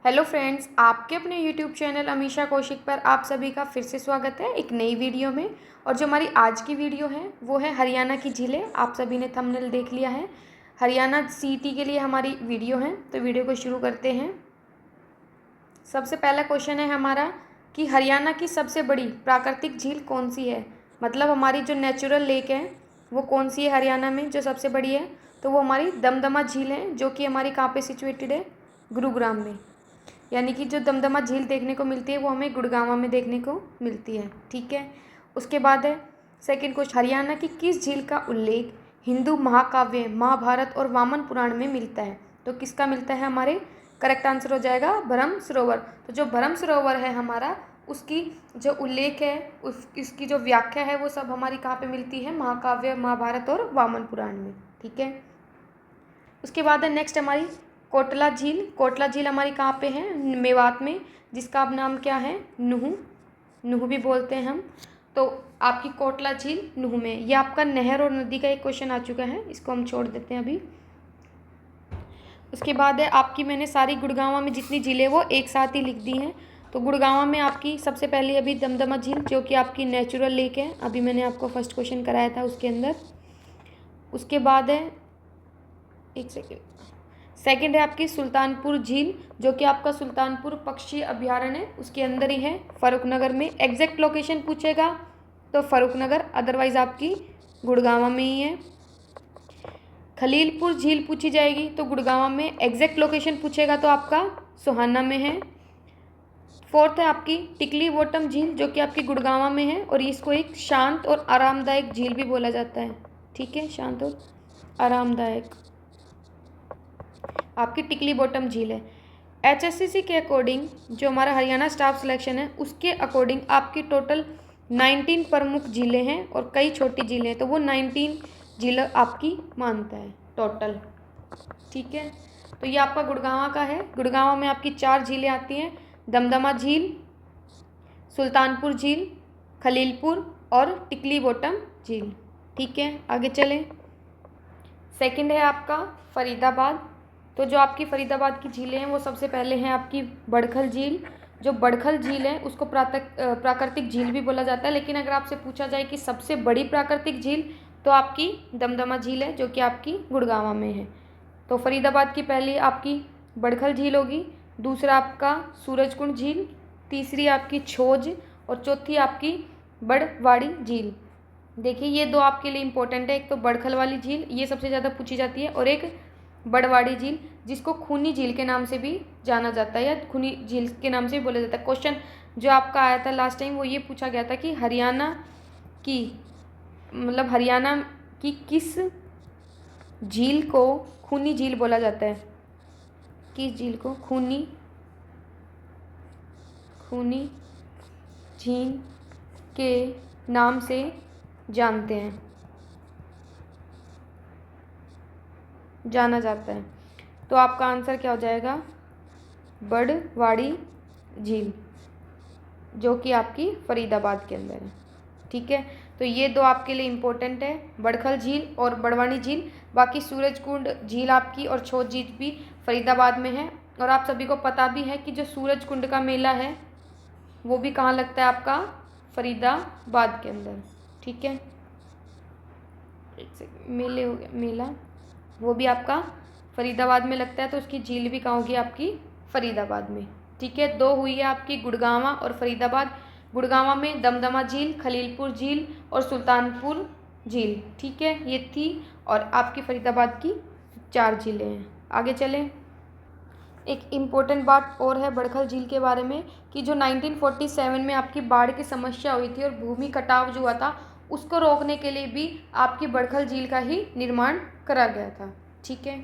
Hello friends, आपके अपने YouTube channel Amisha Kaushik पर आप सभी का फिर से स्वागत है एक नई वीडियो में। और जो हमारी आज की वीडियो है वो है हरियाणा की झीलें। आप सभी ने थंबनेल देख लिया है। हरियाणा सीटी के लिए हमारी वीडियो है, तो वीडियो को शुरू करते हैं। सबसे पहला क्वेश्चन है हमारा कि हरियाणा की सबसे बड़ी प्राकृतिक झील कौन सी है। मतलब हमारी जो नेचुरल लेक है वो कौन सी है हरियाणा में जो सबसे बड़ी है, तो वो हमारी दमदमा झील है, जो कि हमारी कहाँ पे सिचुएटेड है, गुरुग्राम में। यानी कि जो दमदमा झील देखने को मिलती है वो हमें गुड़गांव में देखने को मिलती है। ठीक है। उसके बाद है सेकंड क्वेश्चन, हरियाणा की किस झील का उल्लेख हिंदू महाकाव्य महाभारत और वामन पुराण में मिलता है। तो किसका मिलता है, हमारे करेक्ट आंसर हो जाएगा भरम सरोवर। तो जो भरम सरोवर है हमारा, उसकी जो उल्लेख है, इसकी जो व्याख्या है वो सब हमारी कहाँ पे मिलती है, महाकाव्य महाभारत और वामन पुराण में। ठीक है। उसके बाद है नेक्स्ट हमारी कोटला झील। कोटला झील हमारी कहाँ पे है, मेवात में, जिसका अब नाम क्या है, नुहू। नुहू भी बोलते हैं हम। तो आपकी कोटला झील नुहू में। ये आपका नहर और नदी का एक क्वेश्चन आ चुका है, इसको हम छोड़ देते हैं अभी। उसके बाद है आपकी, मैंने सारी गुड़गांव में जितनी झीलें वो एक साथ ही लिख दी हैं। तो गुड़गांव में आपकी सबसे पहले अभी दमदमा झील, जो कि आपकी नेचुरल लेक है, अभी मैंने आपको फर्स्ट क्वेश्चन कराया था उसके अंदर। उसके बाद है एक सेकंड है आपकी सुल्तानपुर झील, जो कि आपका सुल्तानपुर पक्षी अभयारण्य है, उसके अंदर ही है, फर्रुखनगर में। एग्जैक्ट लोकेशन पूछेगा तो फर्रुखनगर, अदरवाइज आपकी गुड़गांव में ही है। खलीलपुर झील पूछी जाएगी तो गुड़गांव में। एग्जैक्ट लोकेशन पूछेगा तो आपका सोहाना में है। फोर्थ है आपकी टिकली बॉटम झील, जो कि आपकी गुड़गांव में है, और इसको एक शांत और आरामदायक झील भी बोला जाता है। ठीक है, शांत और आरामदायक आपकी टिकली बॉटम झील है। HSCC के अकॉर्डिंग, जो हमारा हरियाणा स्टाफ सिलेक्शन है उसके अकॉर्डिंग, आपकी टोटल 19 प्रमुख झीलें हैं और कई छोटी झीलें हैं, तो वो 19 झीलें आपकी मानता है टोटल। ठीक है। तो ये आपका गुड़गांव का है। गुड़गांव में आपकी 4 झीलें आती हैं, दमदमा झील, सुल्तानपुर झील, खलीलपुर और टिकली बॉटम झील। ठीक है, आगे चलें। सेकंड है आपका फरीदाबाद। तो जो आपकी फरीदाबाद की झीलें हैं वो सबसे पहले हैं आपकी बड़खल झील। जो बड़खल झील है उसको प्राकृतिक झील भी बोला जाता है, लेकिन अगर आपसे पूछा जाए कि सबसे बड़ी प्राकृतिक झील, तो आपकी दमदमा झील है, जो कि आपकी गुड़गांव में है। तो फरीदाबाद की पहली आपकी बड़खल झील होगी, दूसरा आपका सूरजकुंड झील, तीसरी आपकी छोज, और चौथी आपकी बड़वाड़ी झील। देखिए ये दो आपके लिए इंपॉर्टेंट है, एक तो बड़खल वाली झील, ये सबसे ज़्यादा पूछी जाती है, और एक बड़वाड़ी झील, जिसको खूनी झील के नाम से भी जाना जाता है, या खूनी झील के नाम से भी बोला जाता है। क्वेश्चन जो आपका आया था लास्ट टाइम वो ये पूछा गया था कि हरियाणा की, मतलब हरियाणा की किस झील को खूनी झील बोला जाता है, किस झील को खूनी झील के नाम से जानते हैं, जाना जाता है। तो आपका आंसर क्या हो जाएगा, बड़वाड़ी झील, जो कि आपकी फरीदाबाद के अंदर है। ठीक है। तो ये दो आपके लिए इम्पोर्टेंट है, बड़खल झील और बड़वाड़ी झील। बाकी सूरजकुंड झील आपकी और छोज झील भी फरीदाबाद में है। और आप सभी को पता भी है कि जो सूरजकुंड का मेला है वो भी कहाँ लगता है, आपका फरीदाबाद के अंदर। ठीक है, मेले हो गया, मेला वो भी आपका फरीदाबाद में लगता है, तो उसकी झील भी कहाँ होगी, आपकी फरीदाबाद में। ठीक है, दो हुई है आपकी गुड़गांव और फरीदाबाद। गुड़गांव में दमदमा झील, खलीलपुर झील और सुल्तानपुर झील। ठीक है, ये थी, और आपकी फरीदाबाद की 4 झीलें हैं। आगे चलें। एक इम्पोर्टेंट बात और है बड़खल झील के बारे में, कि जो 1947 में आपकी बाढ़ की समस्या हुई थी और भूमि कटाव जो हुआ था, उसको रोकने के लिए भी आपकी बड़खल झील का ही निर्माण करा गया था। ठीक है।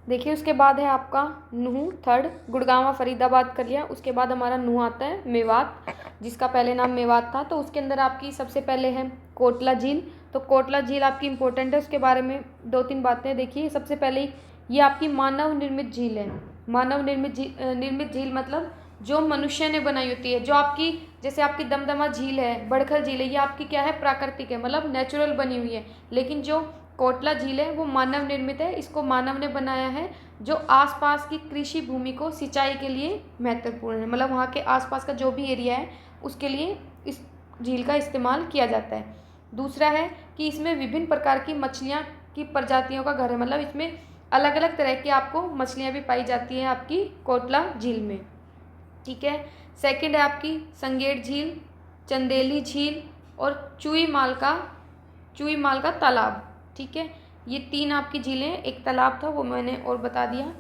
देखिए उसके बाद है आपका नूह, थर्ड। गुड़गांव फरीदाबाद कर लिया, उसके बाद हमारा नूह आता है मेवात, जिसका पहले नाम मेवात था। तो उसके अंदर आपकी सबसे पहले है कोटला झील। तो कोटला झील आपकी इंपॉर्टेंट है, उसके बारे में 2-3 बातें देखिए। सबसे पहले ये आपकी मानव निर्मित झील है। मानव निर्मित झील मतलब जो मनुष्य ने बनाई होती है। जो आपकी, जैसे आपकी दमदमा झील है, बड़खल झील है, ये आपकी क्या है, प्राकृतिक है, मतलब नेचुरल बनी हुई है। लेकिन जो कोटला झील है वो मानव निर्मित है, इसको मानव ने बनाया है, जो आसपास की कृषि भूमि को सिंचाई के लिए महत्वपूर्ण है। मतलब वहाँ के आसपास का जो भी एरिया है उसके लिए इस झील का इस्तेमाल किया जाता है। दूसरा है कि इसमें विभिन्न प्रकार की मछलियाँ की प्रजातियों का घर है, मतलब इसमें अलग अलग तरह की आपको मछलियाँ भी पाई जाती हैं आपकी कोटला झील में। ठीक है। सेकंड है आपकी संगेड़ झील, चंदेली झील और चुई माल का तालाब। ठीक है, ये 3 आपकी झीलें, एक तालाब था वो मैंने और बता दिया।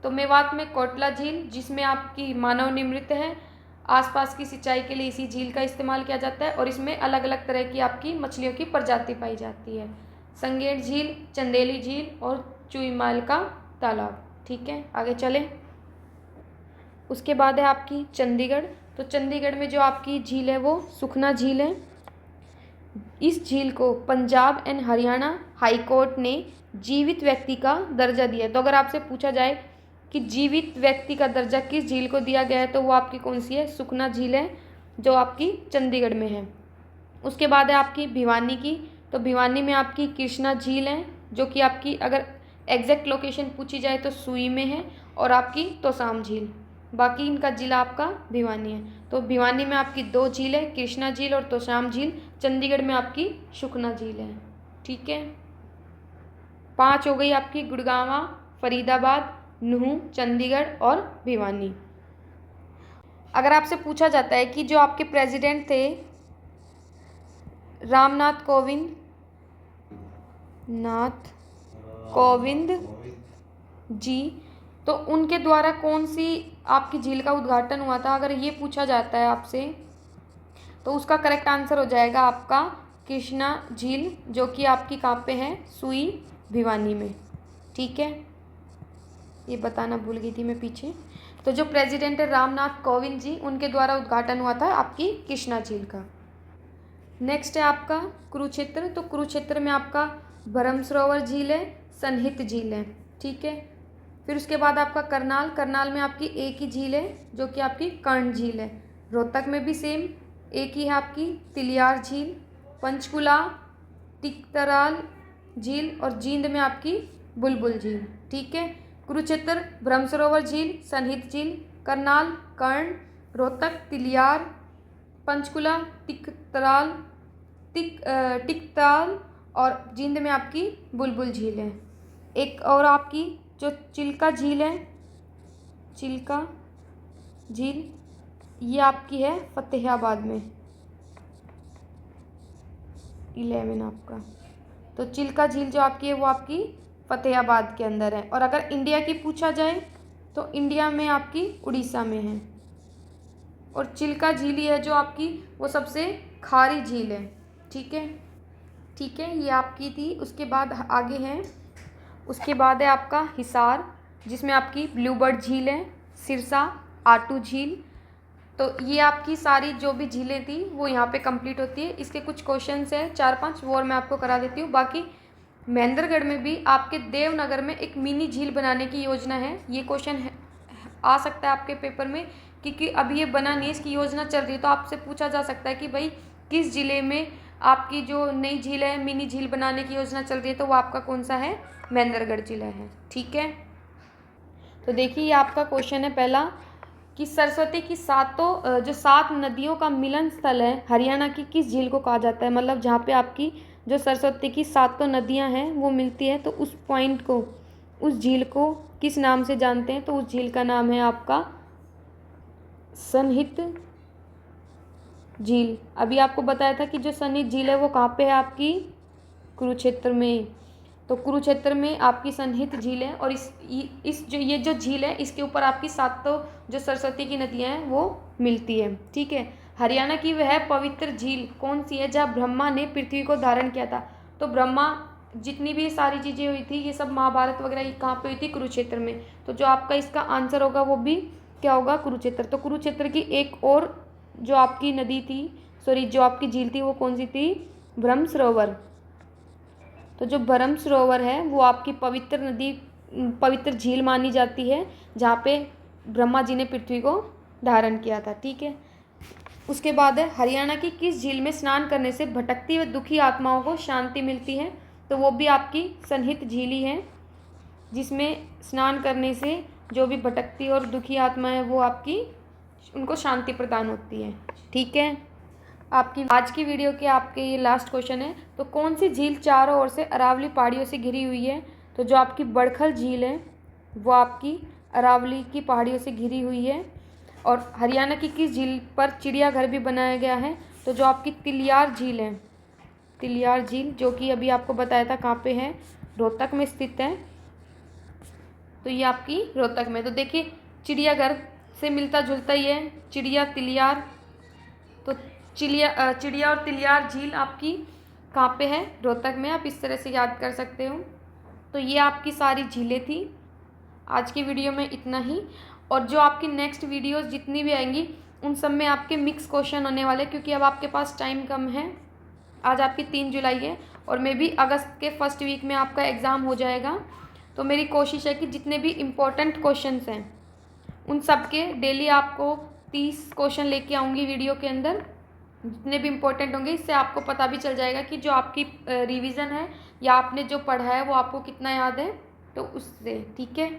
तो मेवात में कोटला झील जिसमें आपकी मानव निर्मित है, आसपास की सिंचाई के लिए इसी झील का इस्तेमाल किया जाता है और इसमें अलग अलग तरह की आपकी मछलियों की प्रजाति पाई जाती है। संगेड़ झील, चंदेली झील और चुईमाल का तालाब। ठीक है, आगे चलें। उसके बाद है आपकी चंडीगढ़। तो चंडीगढ़ में जो आपकी झील है वो सुखना झील है। इस झील को Punjab and Haryana high court ने जीवित व्यक्ति का दर्जा दिया है। तो अगर आपसे पूछा जाए कि जीवित व्यक्ति का दर्जा किस झील को दिया गया है तो वो आपकी कौन सी है? सुखना झील है, जो आपकी चंडीगढ़ में है। उसके बाद है आपकी भिवानी की। तो भिवानी में आपकी कृष्णा झील है, जो कि आपकी अगर एग्जैक्ट लोकेशन पूछी जाए तो सुई में है, और आपकी तोसाम झील। बाकी इनका ज़िला आपका भिवानी है। तो भिवानी में आपकी 2 झील है, कृष्णा झील और तोसाम झील। चंडीगढ़ में आपकी सुखना झील है। ठीक है, 5 हो गई आपकी गुड़गांवा, फरीदाबाद, नूंह, चंडीगढ़ और भिवानी। अगर आपसे पूछा जाता है कि जो आपके प्रेसिडेंट थे रामनाथ कोविंद जी, तो उनके द्वारा कौन सी आपकी झील का उद्घाटन हुआ था? अगर ये पूछा जाता है आपसे तो उसका करेक्ट आंसर हो जाएगा आपका कृष्णा झील, जो कि आपकी कहाँ पे है? सुई, भिवानी में। ठीक है, ये बताना भूल गई थी मैं पीछे। तो जो प्रेसिडेंट है रामनाथ कोविंद जी, उनके द्वारा उद्घाटन हुआ था आपकी कृष्णा झील का। नेक्स्ट है आपका कुरुक्षेत्र। तो कुरुक्षेत्र में आपका भरमसरोवर झील है, सनहित झील है। ठीक है, फिर उसके बाद आपका करनाल में आपकी एक ही झील है, जो कि आपकी कर्ण झील है। रोहतक में भी सेम एक ही है आपकी तिलियार झील। पंचकुला टिकतराल झील और जींद में आपकी बुलबुल झील। ठीक है, कुरुक्षेत्र भ्रमसरोवर झील, सनहित झील, करनाल कर्ण, रोहतक तिलियार, पंचकुला टिकताल और जींद में आपकी बुलबुल झील है। एक और आपकी जो चिल्का झील है, चिल्का झील, ये आपकी है फतेहाबाद में, 11 आपका। तो चिल्का झील जो आपकी है वो आपकी फतेहाबाद के अंदर है। और अगर इंडिया की पूछा जाए तो इंडिया में आपकी उड़ीसा में है। और चिल्का झील ही है जो आपकी वो सबसे खारी झील है। ठीक है, ठीक है, ये आपकी थी। उसके बाद आगे है, उसके बाद है आपका हिसार, जिसमें आपकी ब्लूबर्ड झील है, सिरसा, आटू झील। तो ये आपकी सारी जो भी झीलें थी वो यहाँ पे कंप्लीट होती है। इसके कुछ क्वेश्चंस हैं 4-5, वो और मैं आपको करा देती हूँ। बाकी महेंद्रगढ़ में भी आपके देवनगर में एक मिनी झील बनाने की योजना है। ये क्वेश्चन आ सकता है आपके पेपर में, क्योंकि अभी ये बना नहीं है, इसकी योजना चल रही है। तो आपसे पूछा जा सकता है कि भाई किस ज़िले में आपकी जो नई झील है, मिनी झील बनाने की योजना चल रही है, तो वो आपका कौन सा है? महेंद्रगढ़ जिला है। ठीक है, तो देखिए ये आपका क्वेश्चन है पहला कि सरस्वती की जो 7 नदियों का मिलन स्थल है हरियाणा की, किस झील को कहा जाता है? मतलब जहाँ पे आपकी जो सरस्वती की 7 नदियाँ हैं वो मिलती है, तो उस पॉइंट को, उस झील को किस नाम से जानते हैं? तो उस झील का नाम है आपका सनहित झील। अभी आपको बताया था कि जो सनहित झील है वो कहाँ पे है? आपकी कुरुक्षेत्र में। तो कुरुक्षेत्र में आपकी सनहित झील है, और ये जो झील है इसके ऊपर आपकी 7 जो सरस्वती की नदियाँ हैं वो मिलती है। ठीक है, हरियाणा की वह पवित्र झील कौन सी है जहाँ ब्रह्मा ने पृथ्वी को धारण किया था? तो ब्रह्मा, जितनी भी सारी चीज़ें हुई थी ये सब महाभारत वगैरह कहाँ पे हुई थी? कुरुक्षेत्र में। तो जो आपका इसका आंसर होगा वो भी क्या होगा? कुरुक्षेत्र। तो कुरुक्षेत्र की एक और जो आपकी नदी थी, जो आपकी झील थी वो कौन सी थी? ब्रह्मसरोवर। तो जो ब्रह्मसरोवर है वो आपकी पवित्र झील मानी जाती है, जहाँ पे ब्रह्मा जी ने पृथ्वी को धारण किया था। ठीक है, उसके बाद है हरियाणा की किस झील में स्नान करने से भटकती व दुखी आत्माओं को शांति मिलती है? तो वो भी आपकी सन्निहित झील ही है, जिसमें स्नान करने से जो भी भटकती और दुखी आत्मा है वो आपकी उनको शांति प्रदान होती है। ठीक है, आपकी आज की वीडियो के आपके ये लास्ट क्वेश्चन है, तो कौन सी झील चारों ओर से अरावली पहाड़ियों से घिरी हुई है? तो जो आपकी बड़खल झील है वो आपकी अरावली की पहाड़ियों से घिरी हुई है। और हरियाणा की किस झील पर चिड़ियाघर भी बनाया गया है? तो जो आपकी तिलियार झील है, तिलियार झील, जो कि अभी आपको बताया था कहाँ पे है, रोहतक में स्थित है। तो ये आपकी रोहतक में। तो देखिए चिड़ियाघर से मिलता जुलता ही है चिड़िया तिलियार। तो चिड़िया और तिलियार झील आपकी कहाँ पे है? रोहतक में। आप इस तरह से याद कर सकते हो। तो ये आपकी सारी झीलें थी। आज की वीडियो में इतना ही। और जो आपकी नेक्स्ट वीडियोस जितनी भी आएंगी उन सब में आपके मिक्स क्वेश्चन होने वाले, क्योंकि अब आपके पास टाइम कम है। आज आपकी 3 जुलाई है और मे भी अगस्त के फर्स्ट वीक में आपका एग्ज़ाम हो जाएगा। तो मेरी कोशिश है कि जितने भी इम्पोर्टेंट क्वेश्चंस हैं उन सब के डेली आपको 30 क्वेश्चन लेके आऊँगी वीडियो के अंदर, जितने भी इम्पोर्टेंट होंगे। इससे आपको पता भी चल जाएगा कि जो आपकी रिवीजन है या आपने जो पढ़ा है वो आपको कितना याद है, तो उससे। ठीक है,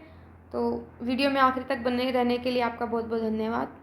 तो वीडियो में आखिर तक बने रहने के लिए आपका बहुत बहुत धन्यवाद।